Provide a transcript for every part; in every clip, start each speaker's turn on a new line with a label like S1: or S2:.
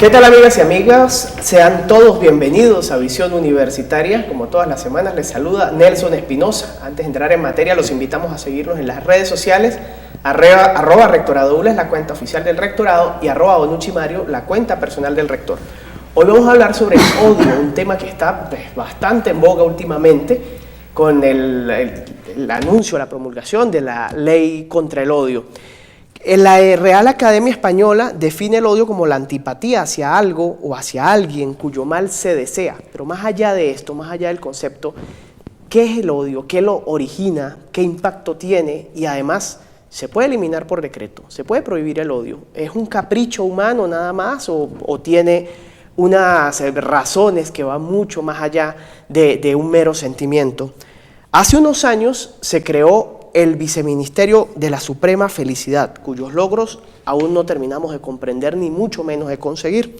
S1: ¿Qué tal, amigas y amigos? Sean todos bienvenidos a Visión Universitaria. Como todas las semanas les saluda Nelson Espinosa. Antes de entrar en materia, los invitamos a seguirnos en las redes sociales, arroba Rectorado ULA es la cuenta oficial del Rectorado y arroba Bonucci Mario, la cuenta personal del Rector. Hoy vamos a hablar sobre el odio, un tema que está bastante en boga últimamente con el anuncio, la promulgación de la ley contra el odio. La Real Academia Española define el odio como la antipatía hacia algo o hacia alguien cuyo mal se desea. Pero más allá de esto, más allá del concepto, ¿qué es el odio? ¿Qué lo origina? ¿Qué impacto tiene? Y además, ¿se puede eliminar por decreto? ¿Se puede prohibir el odio? ¿Es un capricho humano nada más o tiene unas razones que van mucho más allá de un mero sentimiento? Hace unos años se creó el Viceministerio de la Suprema Felicidad, cuyos logros aún no terminamos de comprender ni mucho menos de conseguir.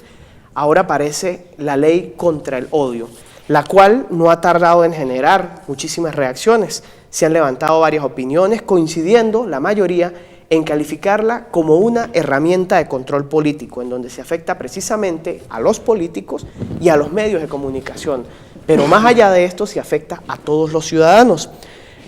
S1: Ahora aparece la ley contra el odio, la cual no ha tardado en generar muchísimas reacciones. Se han levantado varias opiniones, coincidiendo la mayoría en calificarla como una herramienta de control político, en donde se afecta precisamente a los políticos y a los medios de comunicación. Pero más allá de esto, se afecta a todos los ciudadanos.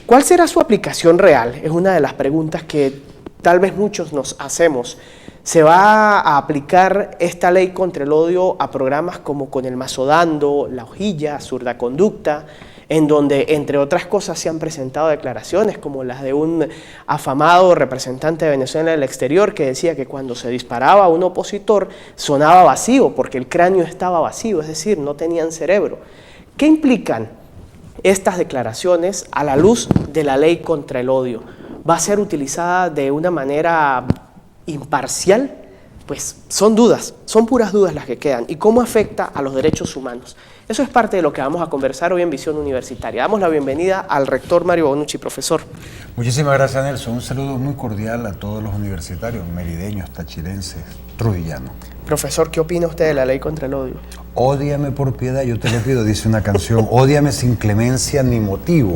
S1: ¿Cuál será su aplicación real? Es una de las preguntas que tal vez muchos nos hacemos. ¿Se va a aplicar esta ley contra el odio a programas como Con el Mazo Dando, La Hojilla, Zurda Conducta, en donde, entre otras cosas, se han presentado declaraciones como las de un afamado representante de Venezuela en el exterior que decía que cuando se disparaba a un opositor sonaba vacío porque el cráneo estaba vacío, es decir, no tenían cerebro? ¿Qué implican estas declaraciones a la luz de la ley contra el odio? ¿Va a ser utilizada de una manera imparcial? Pues son dudas, son puras dudas las que quedan. ¿Y cómo afecta a los derechos humanos? Eso es parte de lo que vamos a conversar hoy en Visión Universitaria. Damos la bienvenida al rector Mario Bonucci, profesor.
S2: Muchísimas gracias, Nelson. Un saludo muy cordial a todos los universitarios, merideños, tachirenses, trujillanos.
S1: Profesor, ¿qué opina usted de la ley contra el odio?
S2: Ódiame por piedad, yo te lo pido, dice una canción. Ódiame sin clemencia ni motivo.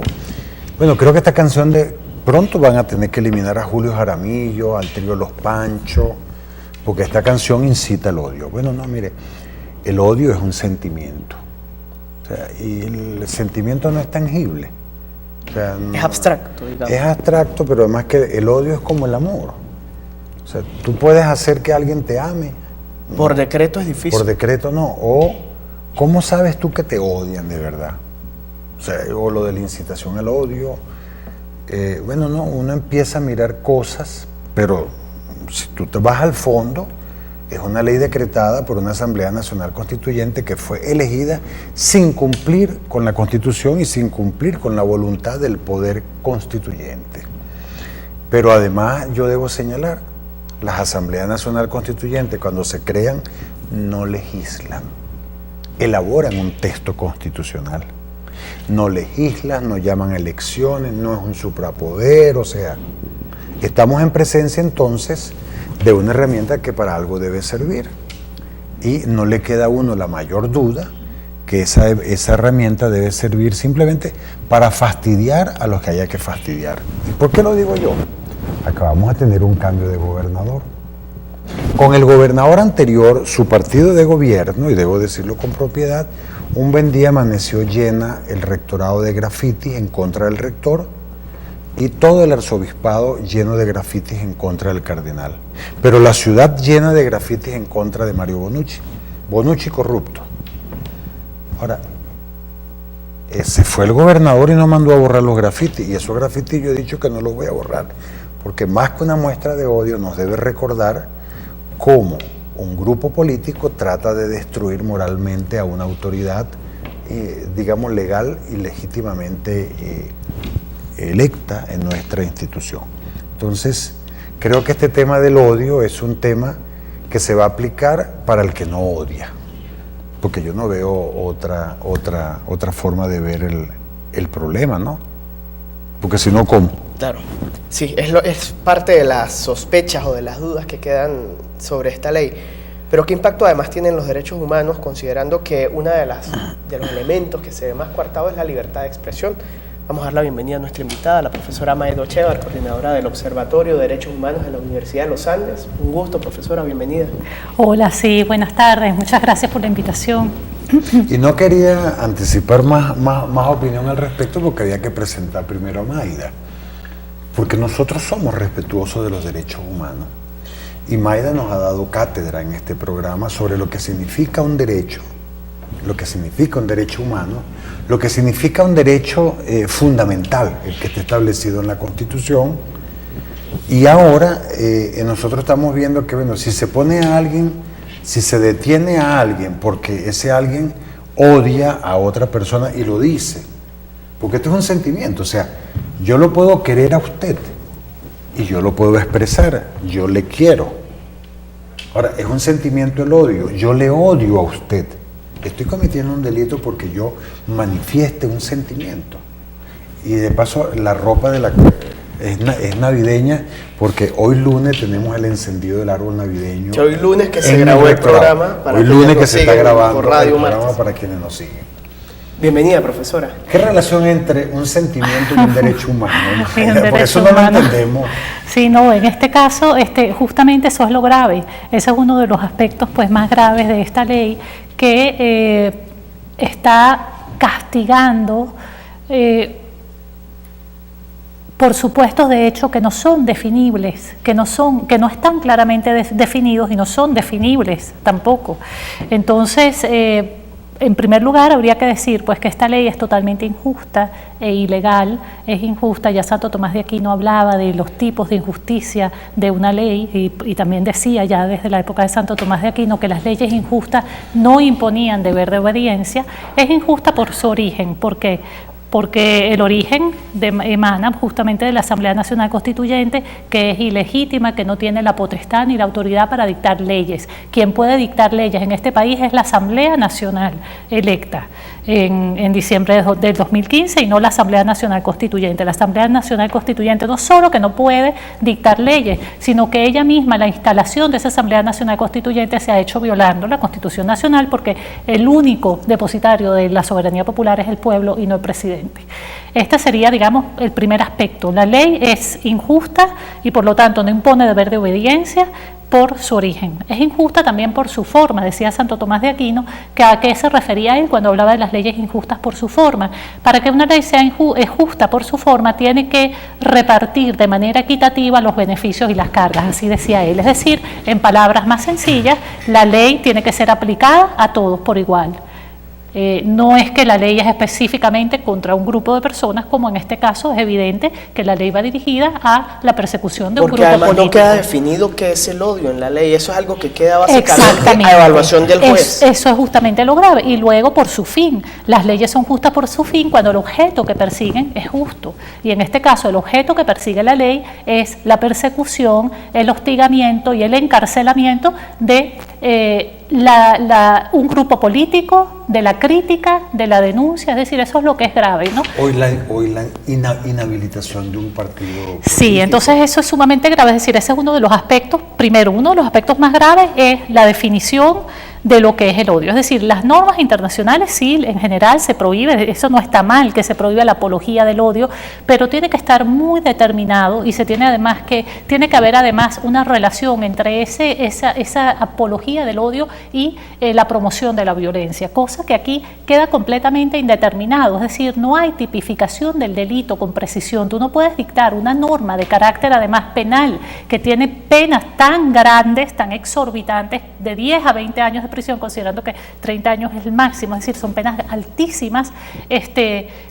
S2: Bueno, creo que esta canción de pronto van a tener que eliminar a Julio Jaramillo, al trío Los Panchos, porque esta canción incita al odio. Bueno, no, mire, el odio es un sentimiento. O sea, y el sentimiento no es tangible. O sea, no,
S1: es abstracto, digamos.
S2: Es abstracto, pero además que el odio es como el amor. O sea, tú puedes hacer que alguien te ame.
S1: Por decreto es difícil.
S2: Por decreto no. O, ¿cómo sabes tú que te odian de verdad? O sea, o lo de la incitación al odio. Bueno, no, uno empieza a mirar cosas, pero si tú te vas al fondo, es una ley decretada por una Asamblea Nacional Constituyente que fue elegida sin cumplir con la Constitución y sin cumplir con la voluntad del poder constituyente. Pero además yo debo señalar, las Asambleas Nacional Constituyentes cuando se crean no legislan, elaboran un texto constitucional. No legislan, no llaman a elecciones, no es un suprapoder, o sea, estamos en presencia entonces de una herramienta que para algo debe servir. Y no le queda a uno la mayor duda que esa herramienta debe servir simplemente para fastidiar a los que haya que fastidiar. ¿Y por qué lo digo yo? Acabamos de tener un cambio de gobernador. Con el gobernador anterior, su partido de gobierno, y debo decirlo con propiedad, un buen día amaneció llena el rectorado de grafitis en contra del rector y todo el arzobispado lleno de grafitis en contra del cardenal. Pero la ciudad llena de grafitis en contra de Mario Bonucci. Bonucci corrupto. Ahora, ese fue el gobernador y no mandó a borrar los grafitis. Y esos grafitis yo he dicho que no los voy a borrar. Porque más que una muestra de odio nos debe recordar cómo un grupo político trata de destruir moralmente a una autoridad, digamos, legal y legítimamente electa en nuestra institución. Entonces, creo que este tema del odio es un tema que se va a aplicar para el que no odia, porque yo no veo otra forma de ver el problema, ¿no? Porque si no, ¿cómo?
S1: Claro, sí, es parte de las sospechas o de las dudas que quedan sobre esta ley. Pero ¿qué impacto además tienen los derechos humanos, considerando que uno de los elementos que se ve más coartado es la libertad de expresión? Vamos a dar la bienvenida a nuestra invitada, la profesora Maeda Ochevar, coordinadora del Observatorio de Derechos Humanos de la Universidad de los Andes. Un gusto, profesora, bienvenida.
S3: Hola, sí, buenas tardes. Muchas gracias por la invitación.
S2: Y no quería anticipar más opinión al respecto porque había que presentar primero a Maeda. Porque nosotros somos respetuosos de los derechos humanos. Y Maeda nos ha dado cátedra en este programa sobre lo que significa un derecho, lo que significa un derecho humano, lo que significa un derecho fundamental, el que está establecido en la Constitución. Y ahora nosotros estamos viendo que, bueno, si se pone a alguien, si se detiene a alguien porque ese alguien odia a otra persona y lo dice, porque esto es un sentimiento, o sea, yo lo puedo querer a usted y yo lo puedo expresar, yo le quiero. Ahora, es un sentimiento el odio, yo le odio a usted. Estoy cometiendo un delito porque yo manifieste un sentimiento. Y de paso, la ropa es navideña porque hoy lunes tenemos el encendido del árbol navideño.
S1: Que hoy lunes que se grabó el programa.
S2: Hoy lunes que se está grabando
S1: por Radio
S2: el programa
S1: Martes.
S2: para quienes nos siguen.
S1: Bienvenida, profesora.
S2: ¿Qué relación entre un sentimiento y un derecho humano?
S3: Sí, un
S2: Por
S3: derecho
S2: eso no
S3: humano.
S2: lo entendemos.
S3: Sí, no, en este caso, justamente eso es lo grave. Ese es uno de los aspectos pues, más graves de esta ley que está castigando por supuestos de hecho que no son definibles, que no están claramente definidos y no son definibles tampoco. Entonces, en primer lugar, habría que decir pues, que esta ley es totalmente injusta e ilegal. Es injusta, ya Santo Tomás de Aquino hablaba de los tipos de injusticia de una ley y también decía ya desde la época de Santo Tomás de Aquino que las leyes injustas no imponían deber de obediencia. Es injusta por su origen. ¿Por qué? Porque el origen emana justamente de la Asamblea Nacional Constituyente, que es ilegítima, que no tiene la potestad ni la autoridad para dictar leyes. Quien puede dictar leyes en este país es la Asamblea Nacional electa en diciembre del 2015 y no la Asamblea Nacional Constituyente. La Asamblea Nacional Constituyente no solo que no puede dictar leyes, sino que ella misma, la instalación de esa Asamblea Nacional Constituyente se ha hecho violando la Constitución Nacional porque el único depositario de la soberanía popular es el pueblo y no el presidente. Este sería, digamos, el primer aspecto. La ley es injusta y por lo tanto no impone deber de obediencia por su origen. Es injusta también por su forma, decía Santo Tomás de Aquino, que a qué se refería él cuando hablaba de las leyes injustas por su forma. Para que una ley sea justa por su forma, tiene que repartir de manera equitativa los beneficios y las cargas, así decía él. Es decir, en palabras más sencillas, la ley tiene que ser aplicada a todos por igual. No es que la ley es específicamente contra un grupo de personas, como en este caso es evidente que la ley va dirigida a la persecución de un grupo político.
S1: Porque además no queda definido qué es el odio en la ley, eso es algo que queda básicamente a evaluación del juez.
S3: Eso es justamente lo grave. Y luego por su fin, las leyes son justas por su fin cuando el objeto que persiguen es justo. Y en este caso el objeto que persigue la ley es la persecución, el hostigamiento y el encarcelamiento de un grupo político, de la crítica, de la denuncia, es decir, eso es lo que es grave, ¿no?
S2: Hoy la inhabilitación de un partido político.
S3: Sí, entonces eso es sumamente grave, es decir, ese es uno de los aspectos, primero, uno de los aspectos más graves es la definición de lo que es el odio. Es decir, las normas internacionales sí, en general se prohíbe, eso no está mal, que se prohíba la apología del odio, pero tiene que estar muy determinado y tiene que haber además una relación entre esa apología del odio y la promoción de la violencia, cosa que aquí queda completamente indeterminado. Es decir, no hay tipificación del delito con precisión. Tú no puedes dictar una norma de carácter además penal que tiene penas tan grandes, tan exorbitantes, de 10 a 20 años de prisión, considerando que 30 años es el máximo, es decir, son penas altísimas,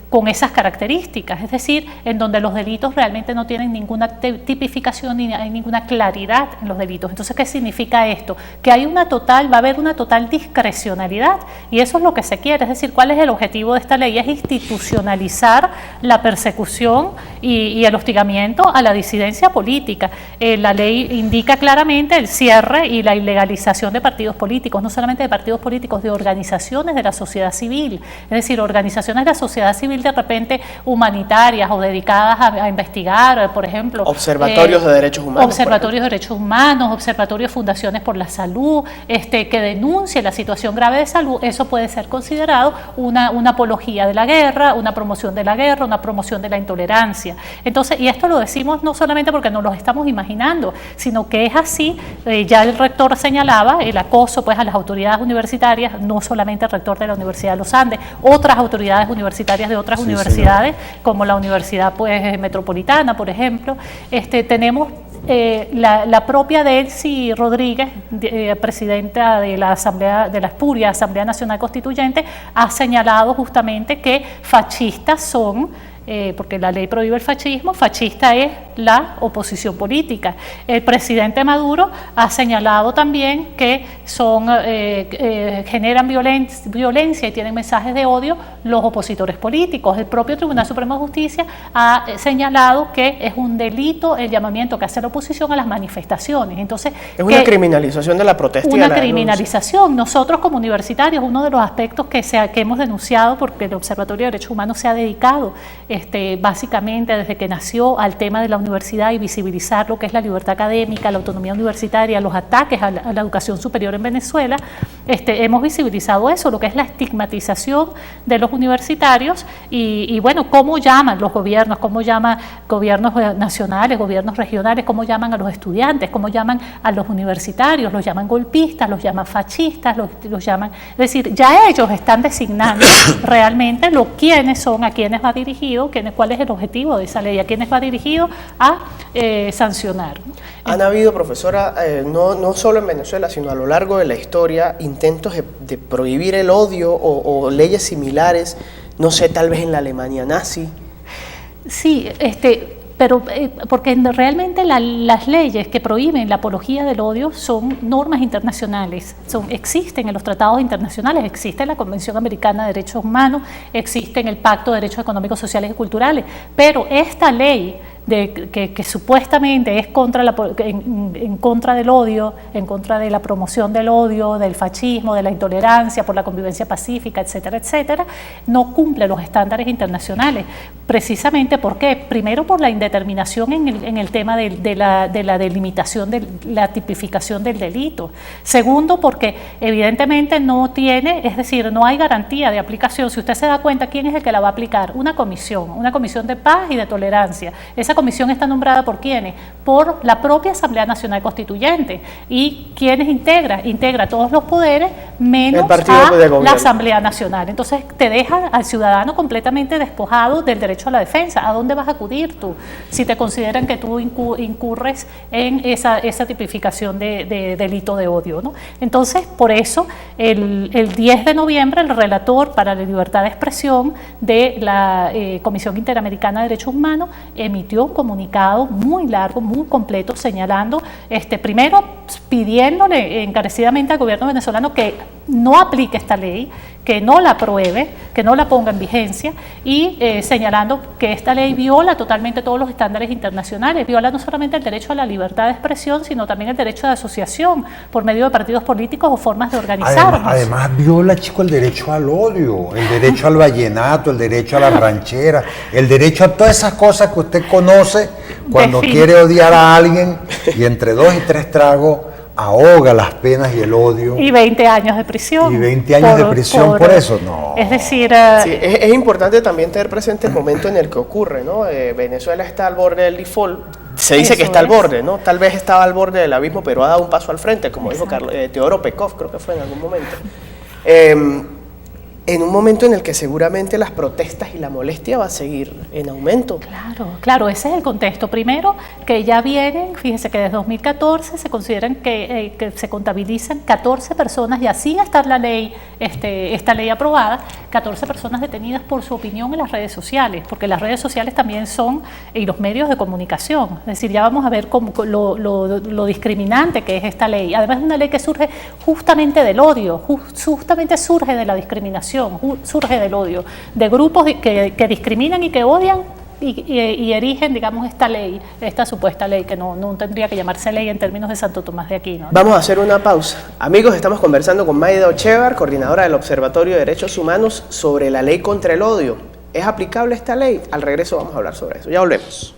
S3: con esas características, es decir, en donde los delitos realmente no tienen ninguna tipificación ni hay ninguna claridad en los delitos. Entonces, ¿qué significa esto? Que va a haber una total discrecionalidad y eso es lo que se quiere, es decir, ¿cuál es el objetivo de esta ley? Es institucionalizar la persecución y el hostigamiento a la disidencia política. La ley indica claramente el cierre y la ilegalización de partidos políticos, no solamente de partidos políticos, de organizaciones de la sociedad civil, es decir, organizaciones de la sociedad civil de repente humanitarias o dedicadas a investigar, por ejemplo.
S1: Observatorios de derechos humanos.
S3: Observatorios de derechos humanos, observatorios, fundaciones por la salud, que denuncien la situación grave de salud, eso puede ser considerado una apología de la guerra, una promoción de la guerra, una promoción de la intolerancia. Entonces, y esto lo decimos no solamente porque nos lo estamos imaginando, sino que es así. Ya el rector señalaba el acoso pues a las autoridades universitarias, no solamente el rector de la Universidad de los Andes, otras autoridades universitarias de otras universidades, como la Universidad pues Metropolitana, por ejemplo. Tenemos la propia Delcy Rodríguez, presidenta de la Asamblea de la Espuria, Asamblea Nacional Constituyente, ha señalado justamente que fascistas son, porque la ley prohíbe el fascismo, fascista es la oposición política. El presidente Maduro ha señalado también que generan violencia y tienen mensajes de odio los opositores políticos. El propio Tribunal Supremo de Justicia ha señalado que es un delito el llamamiento que hace la oposición a las manifestaciones. Entonces,
S1: es una criminalización de la protesta.
S3: Una criminalización. Nosotros como universitarios, uno de los aspectos que hemos denunciado, porque el Observatorio de Derechos Humanos se ha dedicado básicamente desde que nació al tema de la universidad y visibilizar lo que es la libertad académica, la autonomía universitaria, los ataques a la educación superior en Venezuela, hemos visibilizado eso, lo que es la estigmatización de los universitarios y bueno, cómo llaman los gobiernos, cómo llaman gobiernos nacionales, gobiernos regionales, cómo llaman a los estudiantes, cómo llaman a los universitarios, los llaman golpistas, los llaman fascistas, los llaman, es decir, ya ellos están designando realmente quiénes son, a quiénes va dirigido, cuál es el objetivo de esa ley, a quiénes va dirigido a sancionar.
S1: Han habido, profesora, no solo en Venezuela, sino a lo largo de la historia, intentos de prohibir el odio o leyes similares, no sé, tal vez en la Alemania nazi.
S3: Sí, pero porque realmente las leyes que prohíben la apología del odio son normas internacionales, existen en los tratados internacionales, existe en la Convención Americana de Derechos Humanos, existe en el Pacto de Derechos Económicos, Sociales y Culturales, pero esta ley que supuestamente es en contra del odio, en contra de la promoción del odio, del fascismo, de la intolerancia, por la convivencia pacífica, etcétera, etcétera, no cumple los estándares internacionales. Precisamente, ¿por qué? Primero, por la indeterminación en el tema de la delimitación, de la tipificación del delito. Segundo, porque evidentemente no tiene, es decir, no hay garantía de aplicación. Si usted se da cuenta, ¿quién es el que la va a aplicar? Una comisión de paz y de tolerancia. Esa comisión está nombrada ¿por quiénes? Por la propia Asamblea Nacional Constituyente. ¿Y quiénes integra? Integra todos los poderes menos la Asamblea Nacional. Entonces te deja al ciudadano completamente despojado del derecho a la defensa. ¿A dónde vas a acudir tú? Si te consideran que tú incurres en esa tipificación de delito de odio, ¿no? Entonces, por eso, el 10 de noviembre, el relator para la libertad de expresión de la Comisión Interamericana de Derechos Humanos emitió un comunicado muy largo, muy completo, señalando, primero pidiéndole encarecidamente al gobierno venezolano que no aplique esta ley, que no la apruebe, que no la ponga en vigencia y señalando que esta ley viola totalmente todos los estándares internacionales, viola no solamente el derecho a la libertad de expresión, sino también el derecho de asociación por medio de partidos políticos o formas de organizarnos.
S2: Además viola, chico, el derecho al odio, el derecho al vallenato, el derecho a la ranchera, el derecho a todas esas cosas que usted conoce cuando quiere odiar a alguien y entre 2 y 3 tragos ahoga las penas y el odio.
S3: Y 20 años de prisión.
S2: Y 20 años de prisión por eso, no.
S3: Es decir...
S1: Sí, es importante también tener presente el momento en el que ocurre, ¿no? Venezuela está al borde del default. Se dice que está al borde, ¿no? Tal vez estaba al borde del abismo, pero ha dado un paso al frente, como dijo Teodoro Pekov, creo que fue en algún momento. En un momento en el que seguramente las protestas y la molestia va a seguir en aumento.
S3: Claro, ese es el contexto. Primero, que ya vienen, fíjense que desde 2014 se consideran que se contabilizan 14 personas, ya sin estar la ley, esta ley aprobada, 14 personas detenidas por su opinión en las redes sociales, porque las redes sociales también son, y los medios de comunicación, es decir, ya vamos a ver lo discriminante que es esta ley. Además es una ley que surge justamente del odio, justamente surge de la discriminación, surge del odio, de grupos que discriminan y que odian y erigen, digamos, esta ley, esta supuesta ley, que no tendría que llamarse ley en términos de Santo Tomás de Aquino, ¿no?
S1: Vamos a hacer una pausa. Amigos, estamos conversando con Mayda Ochevar, coordinadora del Observatorio de Derechos Humanos, sobre la ley contra el odio. ¿Es aplicable esta ley? Al regreso vamos a hablar sobre eso. Ya volvemos.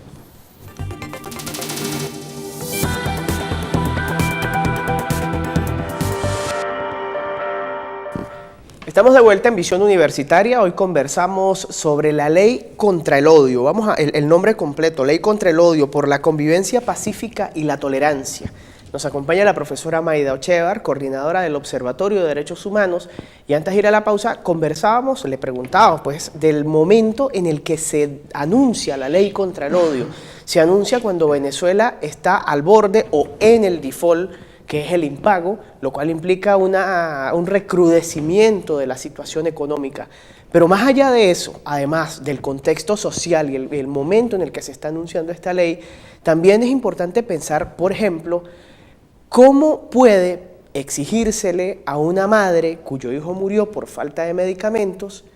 S1: Estamos de vuelta en Visión Universitaria. Hoy conversamos sobre la ley contra el odio. Vamos a el nombre completo: Ley contra el odio por la convivencia pacífica y la tolerancia. Nos acompaña la profesora Mayda Ochevar, coordinadora del Observatorio de Derechos Humanos. Y antes de ir a la pausa, le preguntábamos pues del momento en el que se anuncia la ley contra el odio. Se anuncia cuando Venezuela está al borde o en el default, que es el impago, lo cual implica un recrudecimiento de la situación económica. Pero más allá de eso, además del contexto social y el momento en el que se está anunciando esta ley, también es importante pensar, por ejemplo, cómo puede exigírsele a una madre cuyo hijo murió por falta de medicamentos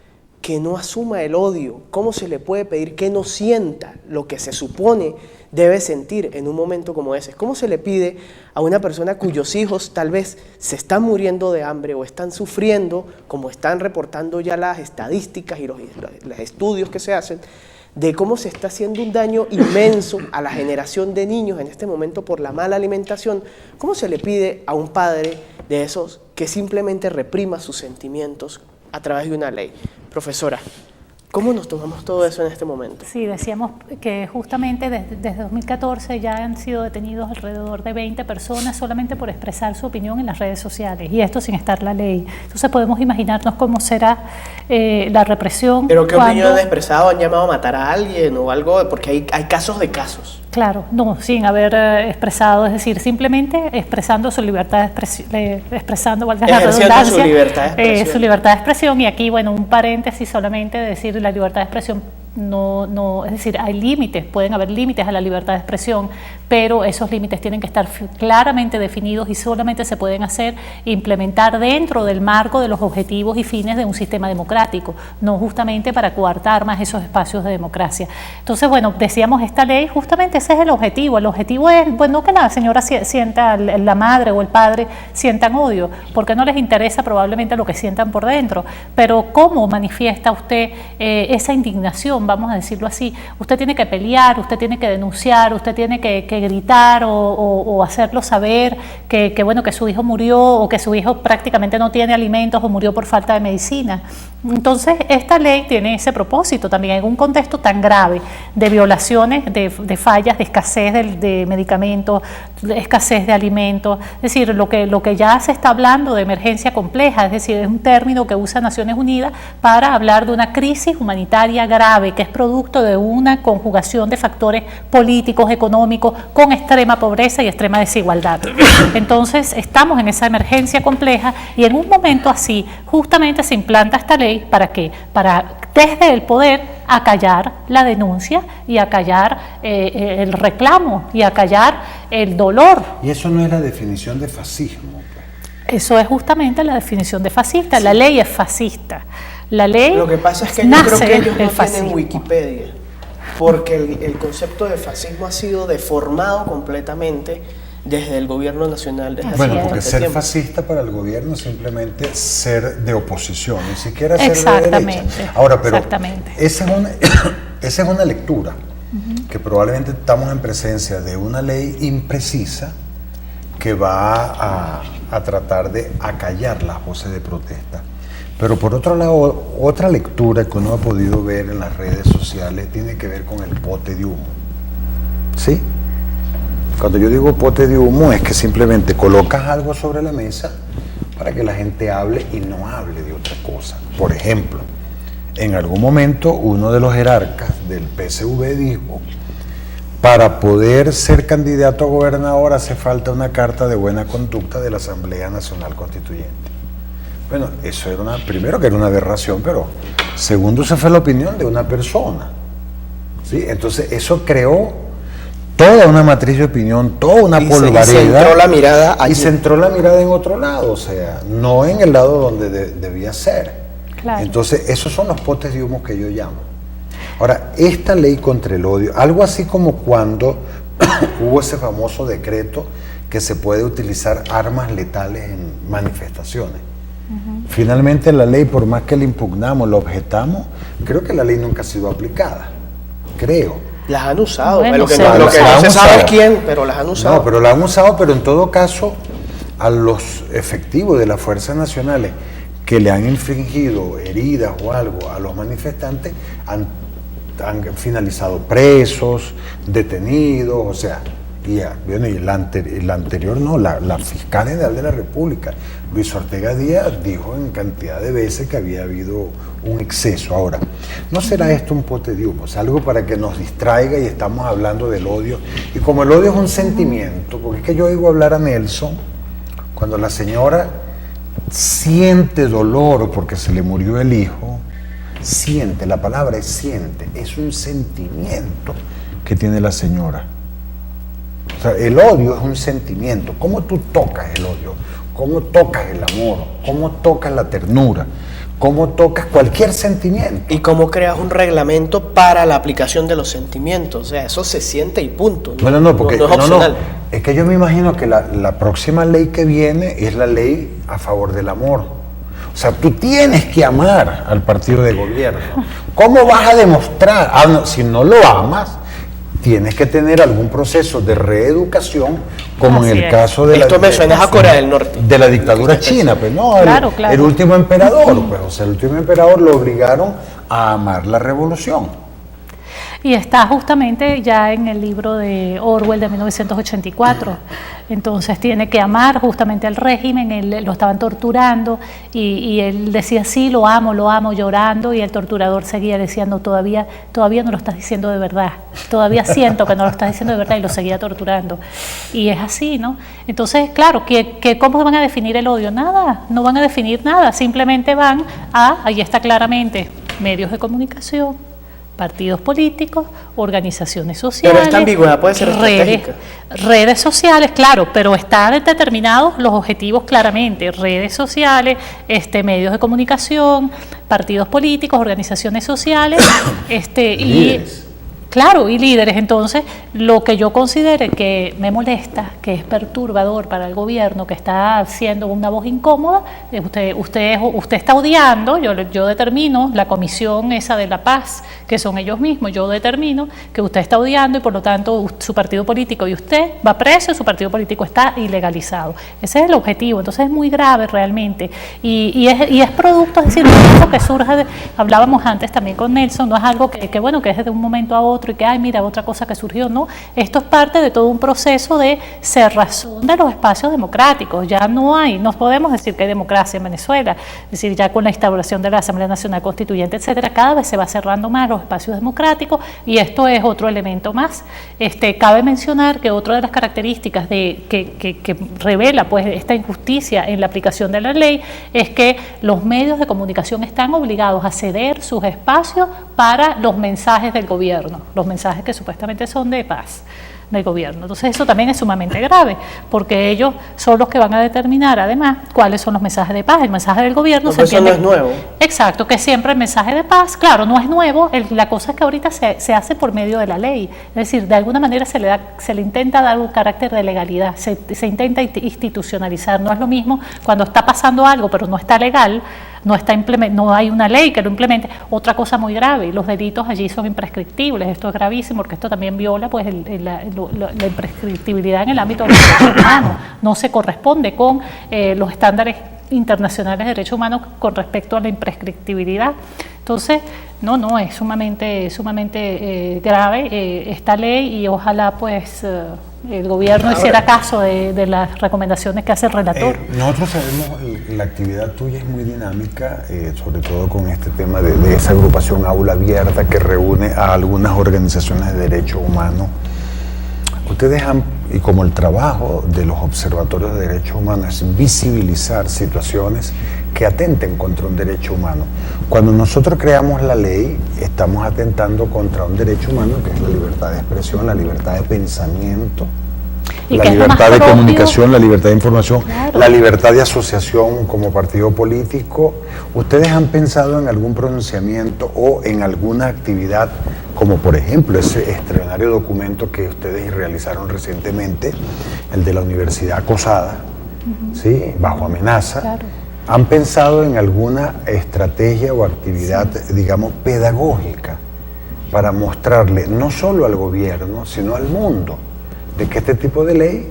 S1: que no asuma el odio. ¿Cómo se le puede pedir que no sienta lo que se supone debe sentir en un momento como ese? ¿Cómo se le pide a una persona cuyos hijos tal vez se están muriendo de hambre o están sufriendo, como están reportando ya las estadísticas y los estudios que se hacen, de cómo se está haciendo un daño inmenso a la generación de niños en este momento por la mala alimentación? ¿Cómo se le pide a un padre de esos que simplemente reprima sus sentimientos a través de una ley? Profesora, ¿cómo nos tomamos todo eso en este momento?
S3: Sí, decíamos que justamente desde 2014 ya han sido detenidos alrededor de 20 personas solamente por expresar su opinión en las redes sociales, y esto sin estar la ley. Entonces podemos imaginarnos cómo será la represión.
S1: ¿Pero qué opinión han expresado? ¿Han llamado a matar a alguien o algo? Porque hay casos de casos.
S3: Claro, no, sin haber expresado, es decir, simplemente expresando su libertad de expresión, valga la redundancia, su libertad de expresión. Y aquí, bueno, un paréntesis solamente de decir la libertad de expresión. No, es decir, hay límites, pueden haber límites a la libertad de expresión, pero esos límites tienen que estar claramente definidos y solamente se pueden implementar dentro del marco de los objetivos y fines de un sistema democrático, no justamente para coartar más esos espacios de democracia. Entonces, bueno, decíamos esta ley, justamente ese es el objetivo. El objetivo es, bueno, que la señora sienta, la madre o el padre sientan odio, porque no les interesa probablemente lo que sientan por dentro, pero ¿cómo manifiesta usted esa indignación? Vamos a decirlo así. Usted tiene que pelear, usted tiene que denunciar, usted tiene que gritar o hacerlo saber que su hijo murió o que su hijo prácticamente no tiene alimentos o murió por falta de medicina. Entonces, esta ley tiene ese propósito también en un contexto tan grave de violaciones, de fallas, de escasez de medicamentos, de escasez de alimentos. Es decir, lo que ya se está hablando de emergencia compleja, es decir, es un término que usa Naciones Unidas para hablar de una crisis humanitaria grave que es producto de una conjugación de factores políticos, económicos, con extrema pobreza y extrema desigualdad. Entonces, estamos en esa emergencia compleja y en un momento así, justamente se implanta esta ley, ¿para qué? Para, desde el poder, acallar la denuncia y acallar el reclamo y acallar el dolor.
S2: Y eso no es la definición de fascismo.
S3: Eso es justamente la definición de fascista. Sí. La ley es fascista. La ley.
S1: Lo que pasa es que yo creo que ellos no tienen Wikipedia, porque el concepto de fascismo ha sido deformado completamente desde el gobierno nacional.
S2: Bueno, porque ser tiempo. Fascista para el gobierno es simplemente ser de oposición, ni siquiera ser de derecha. Ahora, pero esa es una lectura que probablemente estamos en presencia de una ley imprecisa que va a tratar de acallar las voces de protesta. Pero por otro lado, otra lectura que uno ha podido ver en las redes sociales tiene que ver con el pote de humo. ¿Sí? Cuando yo digo pote de humo es que simplemente colocas algo sobre la mesa para que la gente hable y no hable de otra cosa. Por ejemplo, en algún momento uno de los jerarcas del PSV dijo: para poder ser candidato a gobernador hace falta una carta de buena conducta de la Asamblea Nacional Constituyente. Bueno, eso era primero que era una aberración, pero segundo, esa fue la opinión de una persona. ¿Sí? Entonces eso creó toda una matriz de opinión, toda una polvareda. Y se centró la mirada allí. Y centró la mirada en otro lado, o sea, no en el lado donde debía ser. Claro. Entonces esos son los potes de humo que yo llamo. Ahora, esta ley contra el odio, algo así como cuando hubo ese famoso decreto que se puede utilizar armas letales en manifestaciones. Finalmente la ley, por más que la impugnamos, la objetamos, creo que la ley nunca ha sido aplicada, creo.
S1: Las han usado,
S3: Bueno,
S1: lo que
S3: se
S1: no
S3: han
S1: se
S3: usado.
S1: sabe es quién, pero las han usado.
S2: No, pero la han usado, pero en todo caso, a los efectivos de las fuerzas nacionales que le han infligido heridas o algo a los manifestantes, han finalizado presos, detenidos, o sea, y la anterior no, la fiscal general de la República, Luis Ortega Díaz, dijo en cantidad de veces que había habido un exceso. Ahora, ¿no será esto un pote de humo? Es algo para que nos distraiga y estamos hablando del odio. Y como el odio es un sentimiento, porque es que yo oigo hablar a Nelson, cuando la señora siente dolor porque se le murió el hijo, siente, la palabra es siente, es un sentimiento que tiene la señora. O sea, el odio es un sentimiento. ¿Cómo tú tocas el odio? ¿Cómo tocas el amor? ¿Cómo tocas la ternura? ¿Cómo tocas cualquier sentimiento?
S1: Y cómo creas un reglamento para la aplicación de los sentimientos. O sea, eso se siente y punto.
S2: No, porque
S1: no es opcional.
S2: es que yo me imagino que la próxima ley que viene es la ley a favor del amor. O sea, tú tienes que amar al partido de gobierno. ¿Cómo vas a demostrar? Si no lo amas, tienes que tener algún proceso de reeducación, como
S3: Así
S2: en el
S3: es.
S2: caso de
S1: Esto me suena a Corea del Norte.
S2: de la dictadura china, pues no,
S3: Claro,
S2: el,
S3: claro.
S2: el último emperador, pues, o sea, el último emperador lo obligaron a amar la revolución.
S3: Y está justamente ya en el libro de Orwell de 1984. Entonces tiene que amar justamente al régimen, él lo estaban torturando y él decía, sí, lo amo, llorando, y el torturador seguía diciendo, todavía no lo estás diciendo de verdad, todavía siento que no lo estás diciendo de verdad, y lo seguía torturando. Y es así, ¿no? Entonces, claro, ¿cómo van a definir el odio? Nada, no van a definir nada, simplemente van ahí está claramente, medios de comunicación, partidos políticos, organizaciones sociales.
S1: Pero esta ambigüedad puede ser estratégica.
S3: Redes sociales, claro, pero están determinados los objetivos claramente. Redes sociales, medios de comunicación, partidos políticos, organizaciones sociales,
S2: Líderes.
S3: Claro, y líderes. Entonces, lo que yo considere que me molesta, que es perturbador para el gobierno, que está haciendo una voz incómoda, usted está odiando, yo determino, la comisión esa de la paz, que son ellos mismos, yo determino que usted está odiando y por lo tanto su partido político y usted va preso y su partido político está ilegalizado. Ese es el objetivo, entonces es muy grave realmente. Y es producto, es decir, no es algo que surge, hablábamos antes también con Nelson, no es algo que bueno, que es de un momento a otro y que, ay, mira, otra cosa que surgió, no. Esto es parte de todo un proceso de cerrazón de los espacios democráticos. Ya no podemos decir que hay democracia en Venezuela, es decir, ya con la instauración de la Asamblea Nacional Constituyente, etcétera, cada vez se va cerrando más los espacios democráticos y esto es otro elemento más. Cabe mencionar que otra de las características que revela pues esta injusticia en la aplicación de la ley es que los medios de comunicación están obligados a ceder sus espacios para los mensajes del gobierno, los mensajes que supuestamente son de paz del gobierno. Entonces eso también es sumamente grave, porque ellos son los que van a determinar además cuáles son los mensajes de paz. El mensaje del gobierno
S1: se entiende. Eso no es nuevo.
S3: Exacto, que siempre el mensaje de paz, claro, no es nuevo, la cosa es que ahorita se hace por medio de la ley, es decir, de alguna manera se le intenta dar un carácter de legalidad, se intenta institucionalizar. No es lo mismo cuando está pasando algo pero no está legal, no hay una ley que lo implemente. Otra cosa muy grave, los delitos allí son imprescriptibles. Esto es gravísimo porque esto también viola pues la imprescriptibilidad en el ámbito de los derechos humanos. No se corresponde con los estándares internacionales de derechos humanos con respecto a la imprescriptibilidad. Entonces, no, es sumamente grave esta ley y ojalá pues el gobierno hiciera caso de las recomendaciones que hace el relator.
S2: Nosotros sabemos, la actividad tuya es muy dinámica, sobre todo con este tema de esa agrupación Aula Abierta que reúne a algunas organizaciones de derechos humanos. Ustedes y como el trabajo de los observatorios de derechos humanos es visibilizar situaciones que atenten contra un derecho humano. Cuando nosotros creamos la ley, estamos atentando contra un derecho humano que es la libertad de expresión, la libertad de pensamiento.
S3: Y
S2: la
S3: que es lo más
S2: libertad de
S3: propio.
S2: comunicación, la libertad de información,
S3: Claro.
S2: la libertad de asociación como partido político. ¿Ustedes han pensado en algún pronunciamiento o en alguna actividad, como por ejemplo ese extraordinario documento que ustedes realizaron recientemente, el de la Universidad acosada, ¿sí? Bajo amenaza?
S3: Claro.
S2: ¿Han pensado en alguna estrategia o actividad, digamos, pedagógica para mostrarle no solo al gobierno, sino al mundo, de que este tipo de ley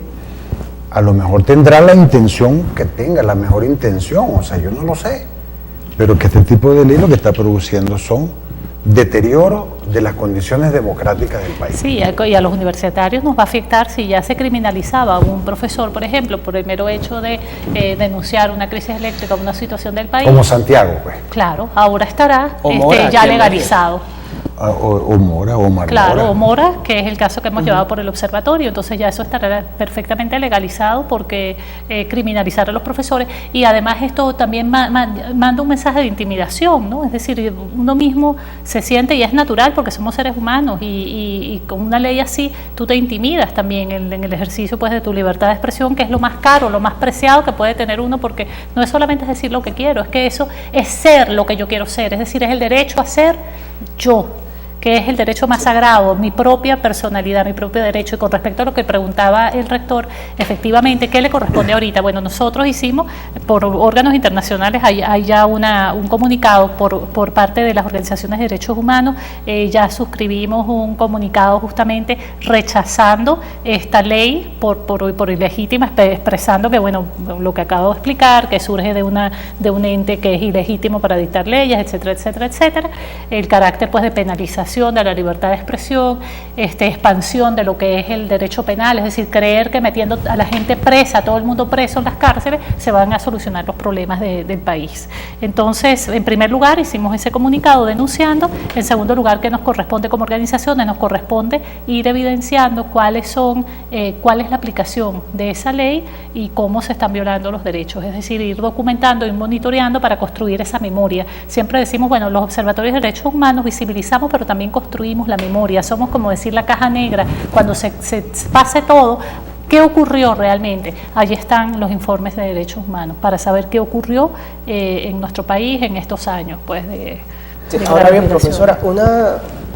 S2: a lo mejor tendrá la intención que tenga, la mejor intención, o sea, yo no lo sé, pero que este tipo de ley lo que está produciendo son deterioro de las condiciones democráticas del país?
S3: Sí, y a los universitarios nos va a afectar si ya se criminalizaba a un profesor, por ejemplo, por el mero hecho de denunciar una crisis eléctrica o una situación del país.
S2: Como Santiago, pues.
S3: Claro, ahora estará
S1: O Mora,
S3: ya
S1: aquí en
S3: legalizado.
S2: O Mora, o Mar
S3: Claro,
S2: Mora.
S3: o Mora, que es el caso que hemos llevado por el observatorio, entonces ya eso estará perfectamente legalizado porque criminalizar a los profesores, y además esto también manda un mensaje de intimidación, ¿no? Es decir, uno mismo se siente, y es natural porque somos seres humanos, y con una ley así tú te intimidas también en el ejercicio pues de tu libertad de expresión, que es lo más caro, lo más preciado que puede tener uno, porque no es solamente decir lo que quiero, es que eso es ser lo que yo quiero ser, es decir, es el derecho a ser yo, que es el derecho más sagrado, mi propia personalidad, mi propio derecho. Y con respecto a lo que preguntaba el rector, efectivamente, ¿qué le corresponde ahorita? Bueno, nosotros hicimos, por órganos internacionales, hay ya un comunicado por parte de las organizaciones de derechos humanos, ya suscribimos un comunicado justamente rechazando esta ley por ilegítima, expresando que, bueno, lo que acabo de explicar, que surge de un ente que es ilegítimo para dictar leyes, etcétera, etcétera, etcétera, el carácter pues de penalización de la libertad de expresión, expansión de lo que es el derecho penal, es decir, creer que metiendo a la gente presa, a todo el mundo preso en las cárceles, se van a solucionar los problemas del país. Entonces, en primer lugar, hicimos ese comunicado denunciando. En segundo lugar, que nos corresponde como organizaciones, nos corresponde ir evidenciando cuál es la aplicación de esa ley y cómo se están violando los derechos, es decir, ir documentando y monitoreando para construir esa memoria. Siempre decimos, bueno, los observatorios de derechos humanos visibilizamos, pero también construimos la memoria, somos como decir la caja negra, cuando se pase todo, ¿qué ocurrió realmente? Allí están los informes de derechos humanos, para saber qué ocurrió en nuestro país en estos años. Pues,
S1: ahora bien, profesora,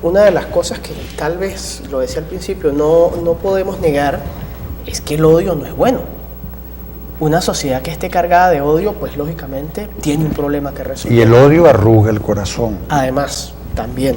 S1: una de las cosas que tal vez, lo decía al principio, no podemos negar, es que el odio no es bueno. Una sociedad que esté cargada de odio, pues lógicamente tiene un problema que resolver.
S2: Y el odio arruga el corazón.
S1: Además, también.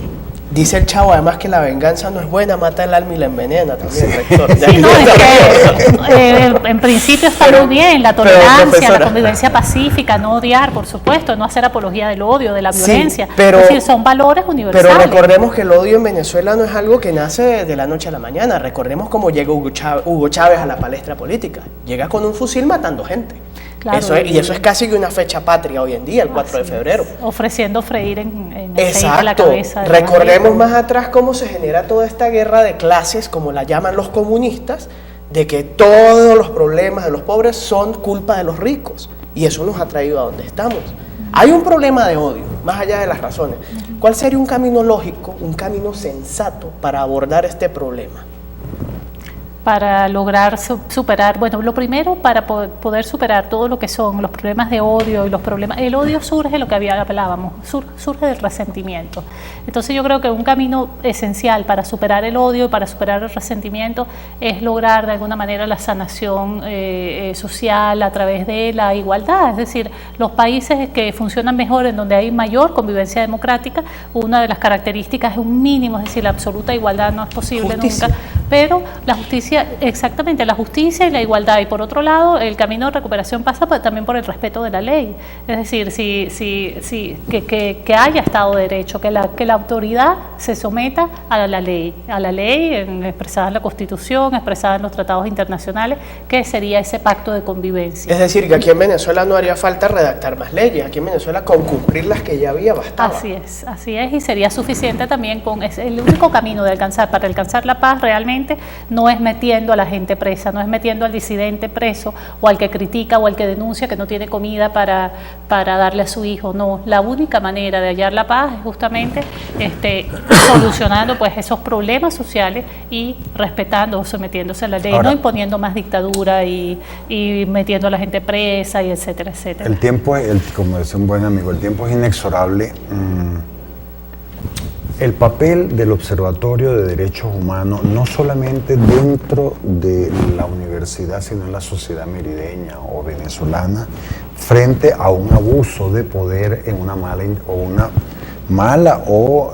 S1: Dice el chavo además que la venganza no es buena, mata el alma y la envenena también, rector.
S3: Sí, no, es que en principio está muy bien, la tolerancia, la convivencia pacífica, no odiar, por supuesto, no hacer apología del odio, de la violencia,
S1: pero,
S3: es decir, son valores universales.
S1: Pero recordemos que el odio en Venezuela no es algo que nace de la noche a la mañana, recordemos cómo llega Hugo Chávez a la palestra política, llega con un fusil matando gente. Claro, y eso es casi que una fecha patria hoy en día, el 4 de febrero.
S3: Ofreciendo freír en
S1: la cabeza. Recordemos más atrás cómo se genera toda esta guerra de clases, como la llaman los comunistas, de que todos los problemas de los pobres son culpa de los ricos. Y eso nos ha traído a donde estamos. Hay un problema de odio, más allá de las razones. ¿Cuál sería un camino lógico, un camino sensato para abordar este problema?
S3: Para lograr superar, bueno, lo primero, para poder superar todo lo que son los problemas de odio y los problemas, el odio surge, lo que hablábamos, surge del resentimiento. Entonces yo creo que un camino esencial para superar el odio y para superar el resentimiento es lograr de alguna manera la sanación social a través de la igualdad, es decir, los países que funcionan mejor, en donde hay mayor convivencia democrática, una de las características es un mínimo, es decir, la absoluta igualdad no es posible nunca, pero la justicia, exactamente, la justicia y la igualdad. Y por otro lado, el camino de recuperación pasa también por el respeto de la ley. Es decir, que haya Estado de Derecho, que la autoridad se someta a la ley expresada en la Constitución, expresada en los tratados internacionales, que sería ese pacto de convivencia.
S1: Es decir, que aquí en Venezuela no haría falta redactar más leyes, aquí en Venezuela con cumplir las que ya había bastaba.
S3: Así es, y sería suficiente también es el único camino para alcanzar la paz realmente no es metiendo metiendo a la gente presa, no es metiendo al disidente preso o al que critica o al que denuncia que no tiene comida para darle a su hijo. No, la única manera de hallar la paz es justamente solucionando pues esos problemas sociales y respetando o sometiéndose a la ley,
S2: ahora,
S3: no imponiendo más dictadura y metiendo a la gente presa y etcétera, etcétera.
S2: El tiempo, como decía un buen amigo, el tiempo es inexorable. El papel del Observatorio de Derechos Humanos, no solamente dentro de la universidad, sino en la sociedad merideña o venezolana, frente a un abuso de poder en una mala o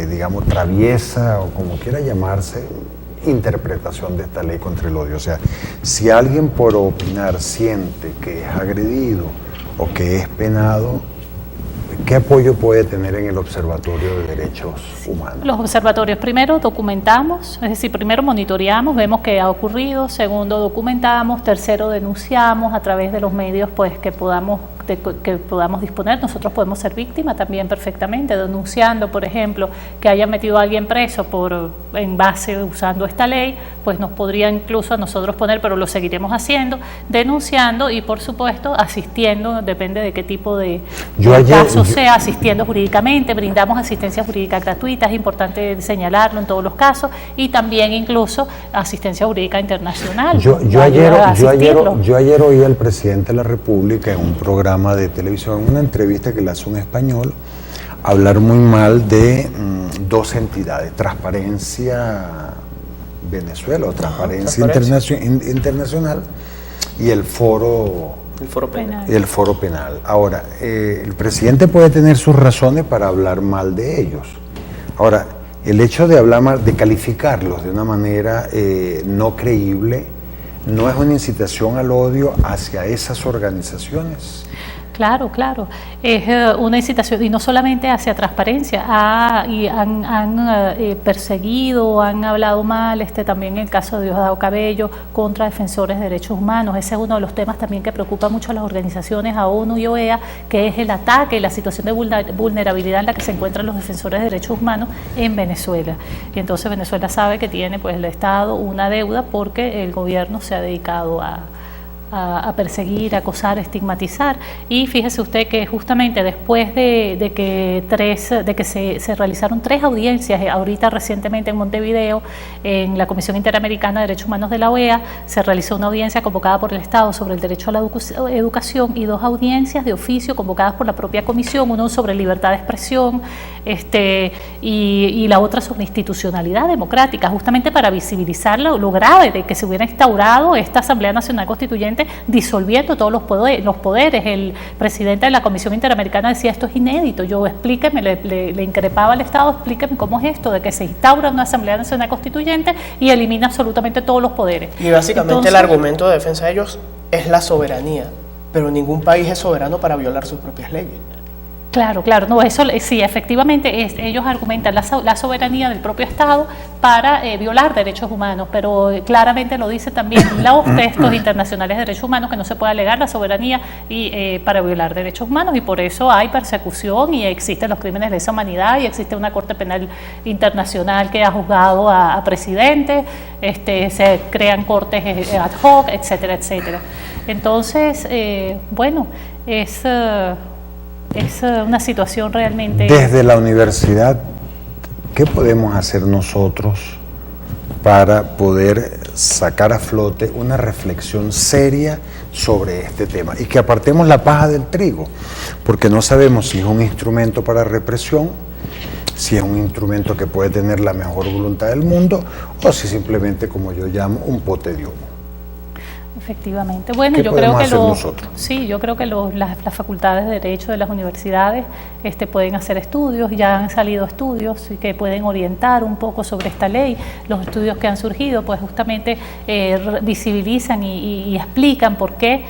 S2: digamos, traviesa, o como quiera llamarse, interpretación de esta ley contra el odio. O sea, si alguien por opinar siente que es agredido o que es penado, ¿qué apoyo puede tener en el Observatorio de Derechos Humanos?
S3: Los observatorios, primero documentamos, es decir, primero monitoreamos, vemos qué ha ocurrido, segundo documentamos, tercero denunciamos a través de los medios pues que podamos disponer. Nosotros podemos ser víctimas también perfectamente, denunciando, por ejemplo, que haya metido a alguien preso en base usando esta ley, pues nos podría incluso a nosotros poner, pero lo seguiremos haciendo, denunciando y por supuesto asistiendo, depende de qué tipo de caso sea, asistiendo jurídicamente, brindamos asistencia jurídica gratuita, es importante señalarlo en todos los casos, y también incluso asistencia jurídica internacional.
S2: Yo ayer oí al presidente de la República en un programa de televisión, en una entrevista que le hace un español, hablar muy mal de dos entidades, Transparencia Venezuela o Transparencia Internacional y el Foro
S1: Penal.
S2: Y el Foro Penal. Ahora, el presidente puede tener sus razones para hablar mal de ellos. Ahora, el hecho de hablar mal, de calificarlos de una manera no creíble, no es una incitación al odio hacia esas organizaciones.
S3: Claro, claro. Es una incitación, y no solamente hacia Transparencia, han perseguido, han hablado mal, también en el caso de Diosdado Cabello, contra defensores de derechos humanos. Ese es uno de los temas también que preocupa mucho a las organizaciones, a ONU y OEA, que es el ataque y la situación de vulnerabilidad en la que se encuentran los defensores de derechos humanos en Venezuela. Y entonces Venezuela sabe que tiene pues el Estado una deuda porque el gobierno se ha dedicado a perseguir, acosar, estigmatizar. Y fíjese usted que justamente después de que se realizaron 3 audiencias, ahorita recientemente en Montevideo, en la Comisión Interamericana de Derechos Humanos de la OEA, se realizó una audiencia convocada por el Estado sobre el derecho a la educación y 2 audiencias de oficio convocadas por la propia comisión, uno sobre libertad de expresión y la otra sobre institucionalidad democrática, justamente para visibilizar lo grave de que se hubiera instaurado esta Asamblea Nacional Constituyente disolviendo todos los poderes. El presidente de la Comisión Interamericana decía: esto es inédito, explíqueme, le increpaba al Estado, explíqueme cómo es esto de que se instaura una Asamblea Nacional Constituyente y elimina absolutamente todos los poderes.
S1: Y básicamente el argumento de defensa de ellos es la soberanía, pero ningún país es soberano para violar sus propias leyes.
S3: Claro, no, eso sí, efectivamente ellos argumentan la soberanía del propio Estado para violar derechos humanos, pero claramente lo dice también los textos internacionales de derechos humanos que no se puede alegar la soberanía para violar derechos humanos, y por eso hay persecución y existen los crímenes de lesa humanidad y existe una Corte Penal Internacional que ha juzgado a presidentes, se crean cortes ad hoc, etcétera, etcétera. Entonces, bueno, es una situación realmente...
S2: Desde la universidad, ¿qué podemos hacer nosotros para poder sacar a flote una reflexión seria sobre este tema? Y que apartemos la paja del trigo, porque no sabemos si es un instrumento para represión, si es un instrumento que puede tener la mejor voluntad del mundo, o si simplemente, como yo llamo, un pote de humo.
S3: Efectivamente. Bueno, yo creo que las facultades de Derecho de las universidades pueden hacer estudios, ya han salido estudios que pueden orientar un poco sobre esta ley. Los estudios que han surgido pues justamente visibilizan y explican por qué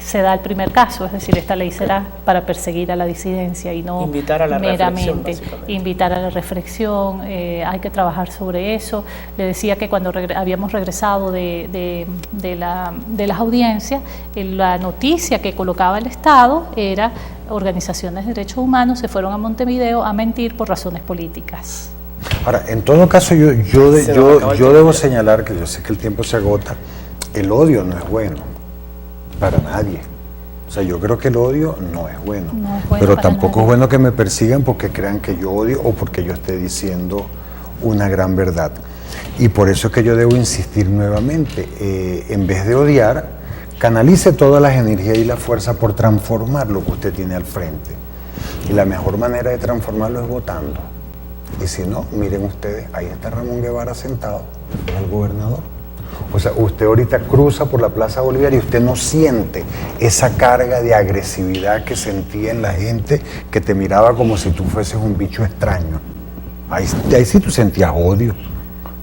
S3: se da el primer caso, es decir, esta ley será para perseguir a la disidencia y no meramente invitar a la reflexión. Hay que trabajar sobre eso. Le decía que cuando habíamos regresado de las audiencias, la noticia que colocaba el Estado era: organizaciones de derechos humanos se fueron a Montevideo a mentir por razones políticas.
S2: Ahora, en todo caso, yo debo señalar que yo sé que el tiempo se agota. El odio no es bueno para nadie. O sea, yo creo que el odio no es bueno.
S3: No es bueno
S2: pero
S3: para
S2: tampoco
S3: nadie.
S2: es bueno que me persigan porque crean que yo odio o porque yo esté diciendo una gran verdad. Y por eso es que yo debo insistir nuevamente. En vez de odiar, canalice todas las energías y la fuerza por transformar lo que usted tiene al frente. Y la mejor manera de transformarlo es votando. Y si no, miren ustedes, ahí está Ramón Guevara sentado, el gobernador. O sea, usted ahorita cruza por la Plaza Bolívar y usted no siente esa carga de agresividad que sentía en la gente que te miraba como si tú fueses un bicho extraño. Ahí sí tú sentías odio,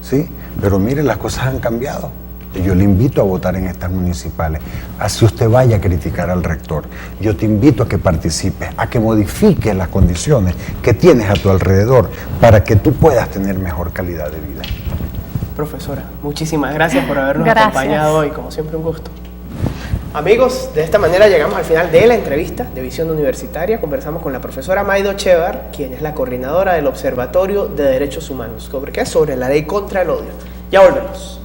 S2: ¿sí? Pero mire, las cosas han cambiado. Y yo le invito a votar en estas municipales. Así usted vaya a criticar al rector. Yo te invito a que participes, a que modifiques las condiciones que tienes a tu alrededor para que tú puedas tener mejor calidad de vida.
S1: Profesora, muchísimas gracias por habernos
S3: Gracias.
S1: acompañado hoy, como siempre un gusto. Amigos, de esta manera llegamos al final de la entrevista de Visión Universitaria. Conversamos con la profesora Maido Chevar, quien es la coordinadora del Observatorio de Derechos Humanos. ¿Sobre qué? Sobre la ley contra el odio. Ya volvemos.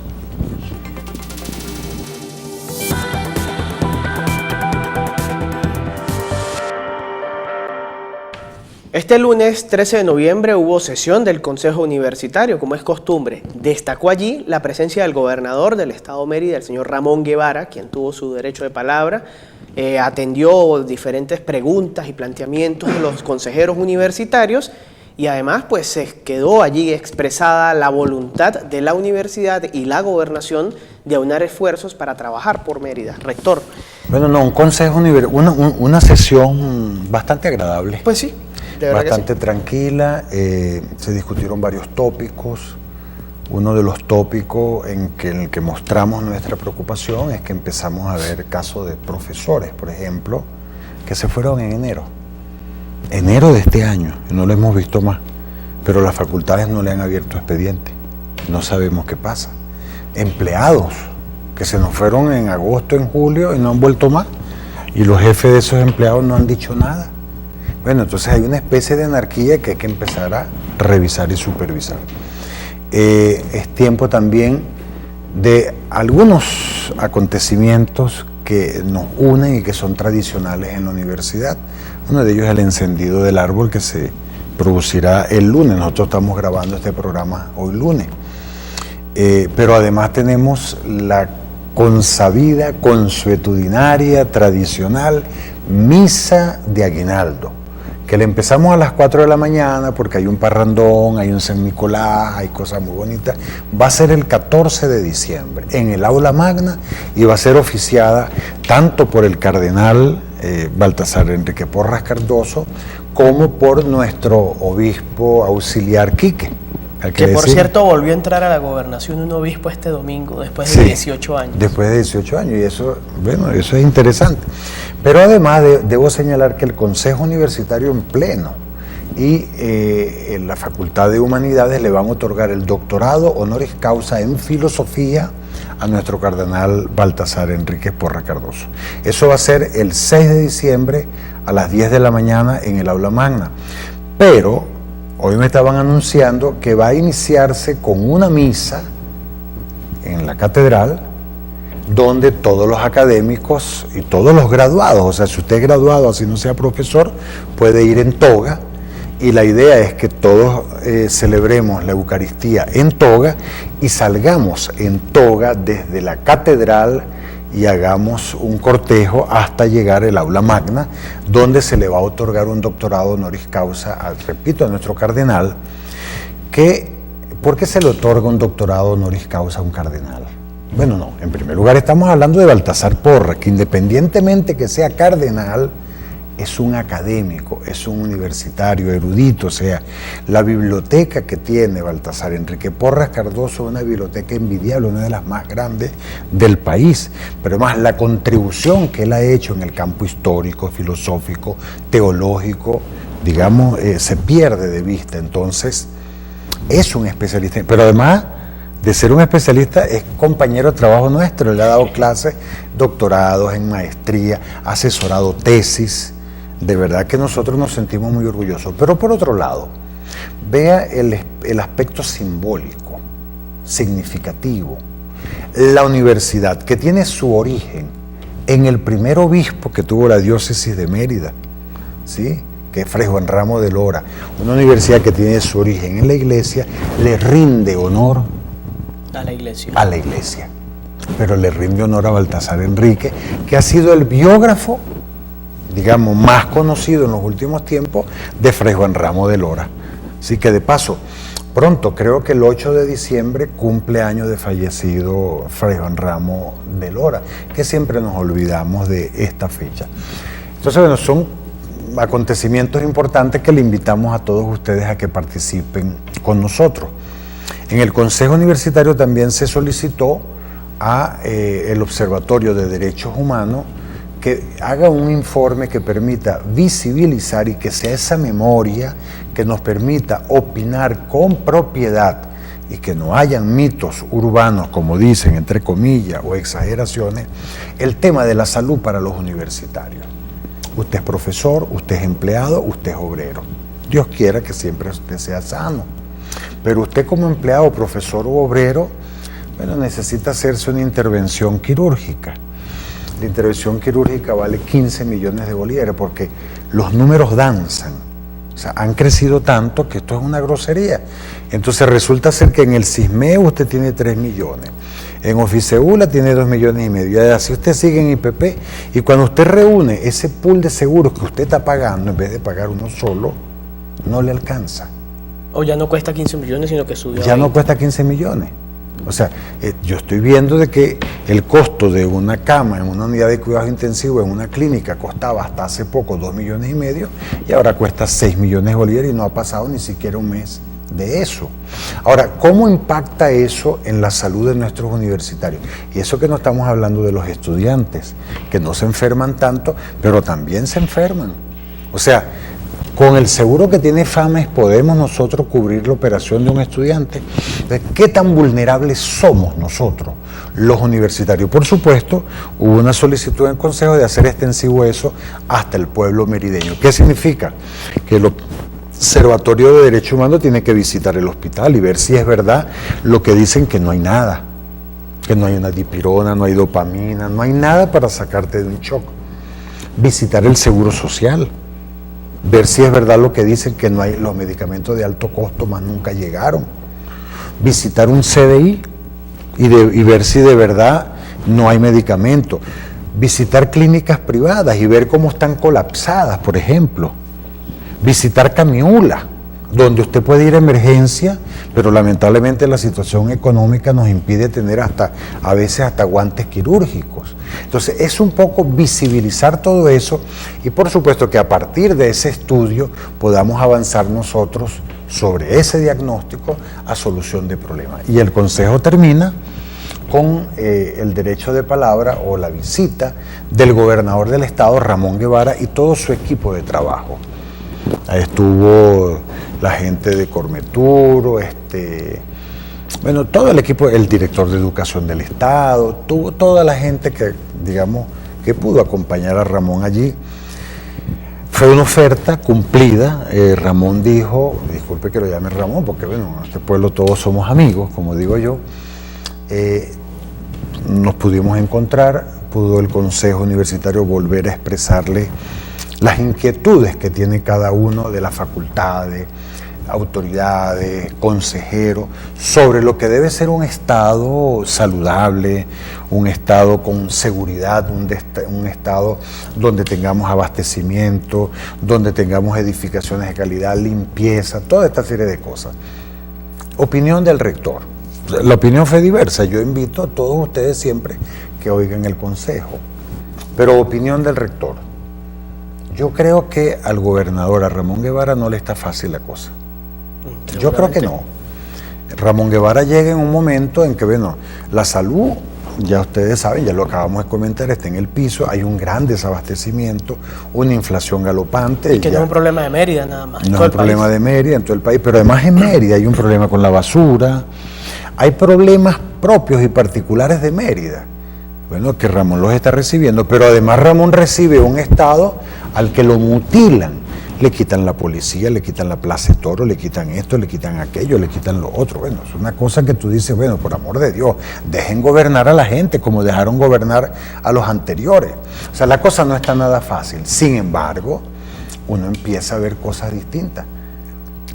S1: Este lunes 13 de noviembre hubo sesión del Consejo Universitario, como es costumbre. Destacó allí la presencia del gobernador del estado Mérida, el señor Ramón Guevara, quien tuvo su derecho de palabra, atendió diferentes preguntas y planteamientos de los consejeros universitarios y además pues se quedó allí expresada la voluntad de la universidad y la gobernación de aunar esfuerzos para trabajar por Mérida. Rector.
S2: Bueno, no, un consejo una sesión bastante agradable.
S1: Pues sí.
S2: Bastante tranquila, se discutieron varios tópicos. Uno de los tópicos en el que mostramos nuestra preocupación es que empezamos a ver casos de profesores, por ejemplo, que se fueron en enero de este año, y no lo hemos visto más, pero las facultades no le han abierto expediente, no sabemos qué pasa. Empleados que se nos fueron en agosto, en julio y no han vuelto más, y los jefes de esos empleados no han dicho nada. Bueno, entonces hay una especie de anarquía que hay que empezar a revisar y supervisar. Es tiempo también de algunos acontecimientos que nos unen y que son tradicionales en la universidad. Uno de ellos es el encendido del árbol que se producirá el lunes. Nosotros estamos grabando este programa hoy lunes. Pero además tenemos la consabida, consuetudinaria, tradicional misa de aguinaldo, que le empezamos a las 4 de la mañana porque hay un parrandón, hay un San Nicolás, hay cosas muy bonitas. Va a ser el 14 de diciembre en el aula magna y va a ser oficiada tanto por el cardenal Baltasar Enrique Porras Cardoso como por nuestro obispo auxiliar Quique.
S1: Que por cierto volvió a entrar a la gobernación un obispo este domingo después de 18 años. Después de
S2: 18 años y eso, bueno, eso es interesante. Pero además debo señalar que el Consejo Universitario en pleno y en la Facultad de Humanidades le van a otorgar el doctorado honoris causa en filosofía a nuestro cardenal Baltasar Enrique Porras Cardoso. Eso va a ser el 6 de diciembre a las 10 de la mañana en el aula magna. Pero hoy me estaban anunciando que va a iniciarse con una misa en la catedral donde todos los académicos y todos los graduados, o sea, si usted es graduado, así no sea profesor, puede ir en toga y la idea es que todos celebremos la Eucaristía en toga y salgamos en toga desde la catedral y hagamos un cortejo hasta llegar al aula magna, donde se le va a otorgar un doctorado honoris causa, repito, a nuestro cardenal. ¿Por qué se le otorga un doctorado honoris causa a un cardenal? Bueno, no, en primer lugar estamos hablando de Baltasar Porras, que independientemente que sea cardenal, es un académico, es un universitario, erudito, o sea, la biblioteca que tiene Baltasar Enrique Porras Cardoso es una biblioteca envidiable, una de las más grandes del país, pero además la contribución que él ha hecho en el campo histórico, filosófico, teológico, digamos, se pierde de vista. Entonces, es un especialista, pero además de ser un especialista, es compañero de trabajo nuestro, le ha dado clases, doctorados en maestría, ha asesorado tesis. De verdad que nosotros nos sentimos muy orgullosos. Pero por otro lado, vea el aspecto simbólico, significativo. La universidad, que tiene su origen en el primer obispo que tuvo la diócesis de Mérida, ¿sí?, que es Fray Juan Ramos de Lora, una universidad que tiene su origen en la iglesia, le rinde honor
S1: a la iglesia.
S2: A la iglesia. Pero le rinde honor a Baltasar Enrique, que ha sido el biógrafo, digamos, más conocido en los últimos tiempos de Fray Juan Ramos de Lora. Así que de paso, pronto, creo que el 8 de diciembre cumple año de fallecido Fray Juan Ramos de Lora, que siempre nos olvidamos de esta fecha. Entonces, bueno, son acontecimientos importantes que le invitamos a todos ustedes a que participen con nosotros. En el Consejo Universitario también se solicitó a el Observatorio de Derechos Humanos que haga un informe que permita visibilizar y que sea esa memoria que nos permita opinar con propiedad y que no hayan mitos urbanos, como dicen, entre comillas, o exageraciones, el tema de la salud para los universitarios. Usted es profesor, usted es empleado, usted es obrero. Dios quiera que siempre usted sea sano. Pero usted como empleado, profesor o obrero, bueno, necesita hacerse una intervención quirúrgica. La intervención quirúrgica vale 15 millones de bolívares porque los números danzan. O sea, han crecido tanto que esto es una grosería. Entonces resulta ser que en el CISMEU usted tiene 3 millones. En Oficeula tiene 2,5 millones. Y así usted sigue en IPP. Y cuando usted reúne ese pool de seguros que usted está pagando, en vez de pagar uno solo, no le alcanza.
S1: O ya no cuesta 15 millones, sino que subió.
S2: Ya no cuesta 15 millones. O sea, yo estoy viendo de que el costo de una cama en una unidad de cuidados intensivos en una clínica costaba hasta hace poco 2,5 millones y ahora cuesta 6 millones de bolívares y no ha pasado ni siquiera un mes de eso. Ahora, ¿cómo impacta eso en la salud de nuestros universitarios? Y eso que no estamos hablando de los estudiantes, que no se enferman tanto, pero también se enferman. O sea, con el seguro que tiene FAMES podemos nosotros cubrir la operación de un estudiante. Entonces, ¿qué tan vulnerables somos nosotros, los universitarios? Por supuesto, hubo una solicitud en el Consejo de hacer extensivo eso hasta el pueblo merideño. ¿Qué significa? Que el Observatorio de Derechos Humanos tiene que visitar el hospital y ver si es verdad lo que dicen, que no hay nada, que no hay una dipirona, no hay dopamina, no hay nada para sacarte de un shock. Visitar el Seguro Social, ver si es verdad lo que dicen, que no hay los medicamentos de alto costo, más nunca llegaron. Visitar un CDI y ver si de verdad no hay medicamentos. Visitar clínicas privadas y ver cómo están colapsadas, por ejemplo. Visitar Camiula, donde usted puede ir a emergencia, pero lamentablemente la situación económica nos impide tener a veces hasta guantes quirúrgicos. Entonces es un poco visibilizar todo eso y por supuesto que a partir de ese estudio podamos avanzar nosotros sobre ese diagnóstico a solución de problemas. Y el Consejo termina con el derecho de palabra o la visita del gobernador del estado, Ramón Guevara, y todo su equipo de trabajo. Ahí estuvo la gente de Cormeturo, bueno, todo el equipo, el director de Educación del Estado, tuvo toda la gente que, digamos, que pudo acompañar a Ramón allí. Fue una oferta cumplida. Ramón dijo, disculpe que lo llame Ramón, porque bueno, en este pueblo todos somos amigos, como digo yo. Nos pudimos encontrar, pudo el Consejo Universitario volver a expresarle las inquietudes que tiene cada uno de las facultades, autoridades, consejeros, sobre lo que debe ser un Estado saludable, un Estado con seguridad, un Estado donde tengamos abastecimiento, donde tengamos edificaciones de calidad, limpieza, toda esta serie de cosas. Opinión del rector. La opinión fue diversa. Yo invito a todos ustedes siempre que oigan el consejo. Pero opinión del rector. Yo creo que al gobernador, a Ramón Guevara, no le está fácil la cosa. Yo creo que no. Ramón Guevara llega en un momento en que, bueno, la salud, ya ustedes saben, ya lo acabamos de comentar, está en el piso, hay un gran desabastecimiento, una inflación galopante.
S1: Y que no es un problema de Mérida nada más.
S2: No es un problema de Mérida en todo el país, pero además en Mérida hay un problema con la basura, hay problemas propios y particulares de Mérida. Bueno, que Ramón los está recibiendo, pero además Ramón recibe un Estado al que lo mutilan, le quitan la policía, le quitan la plaza de toro, le quitan esto, le quitan aquello, le quitan lo otro. Bueno, es una cosa que tú dices, bueno, por amor de Dios, dejen gobernar a la gente como dejaron gobernar a los anteriores. O sea, la cosa no está nada fácil. Sin embargo, uno empieza a ver cosas distintas.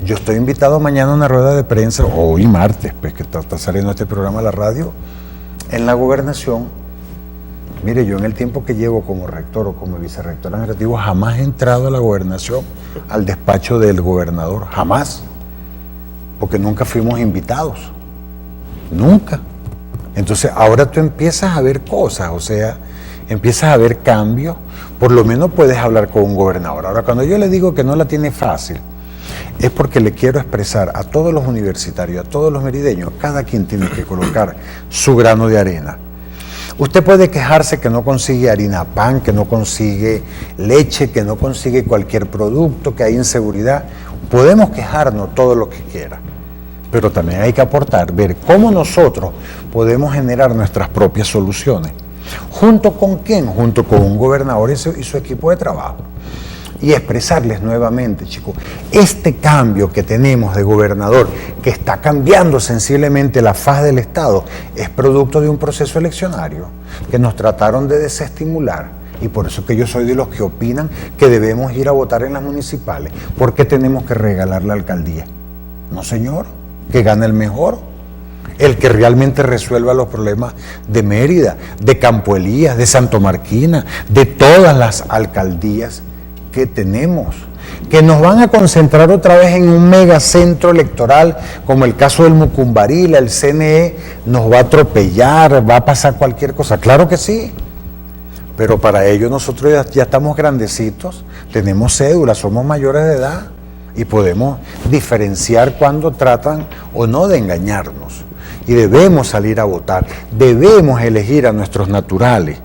S2: Yo estoy invitado mañana a una rueda de prensa, o hoy martes, pues que está saliendo este programa a la radio, en la gobernación. Mire, yo en el tiempo que llevo como rector o como vicerrector administrativo jamás he entrado a la gobernación, al despacho del gobernador, jamás, porque nunca fuimos invitados, nunca. Entonces ahora tú empiezas a ver cosas, o sea, empiezas a ver cambios, por lo menos puedes hablar con un gobernador. Ahora, cuando yo le digo que no la tiene fácil, es porque le quiero expresar a todos los universitarios, a todos los merideños, cada quien tiene que colocar su grano de arena. Usted puede quejarse que no consigue harina pan, que no consigue leche, que no consigue cualquier producto, que hay inseguridad. Podemos quejarnos todo lo que quiera, pero también hay que aportar, ver cómo nosotros podemos generar nuestras propias soluciones. ¿Junto con quién? Junto con un gobernador y su equipo de trabajo. Y expresarles nuevamente, chicos, este cambio que tenemos de gobernador, que está cambiando sensiblemente la faz del Estado, es producto de un proceso eleccionario que nos trataron de desestimular. Y por eso que yo soy de los que opinan que debemos ir a votar en las municipales. ¿Por qué tenemos que regalar la alcaldía? No, señor, que gane el mejor, el que realmente resuelva los problemas de Mérida, de Campo Elías, de Santo Marquina, de todas las alcaldías que tenemos, que nos van a concentrar otra vez en un megacentro electoral, como el caso del Mucumbarila, el CNE nos va a atropellar, va a pasar cualquier cosa. Claro que sí, pero para ello nosotros ya estamos grandecitos, tenemos cédula, somos mayores de edad y podemos diferenciar cuando tratan o no de engañarnos. Y debemos salir a votar, debemos elegir a nuestros naturales.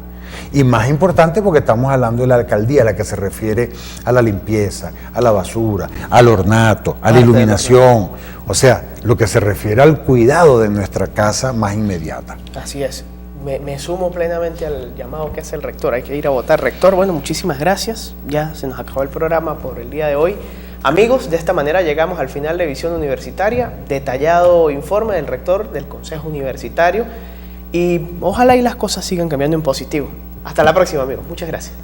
S2: Y más importante porque estamos hablando de la alcaldía, a la que se refiere a la limpieza, a la basura, al ornato, a la iluminación. O sea, lo que se refiere al cuidado de nuestra casa más inmediata.
S1: Así es. Me sumo plenamente al llamado que hace el rector. Hay que ir a votar. Rector, bueno, muchísimas gracias. Ya se nos acabó el programa por el día de hoy. Amigos, de esta manera llegamos al final de Visión Universitaria. Detallado informe del rector del Consejo Universitario. Y ojalá y las cosas sigan cambiando en positivo. Hasta la próxima, amigos. Muchas gracias.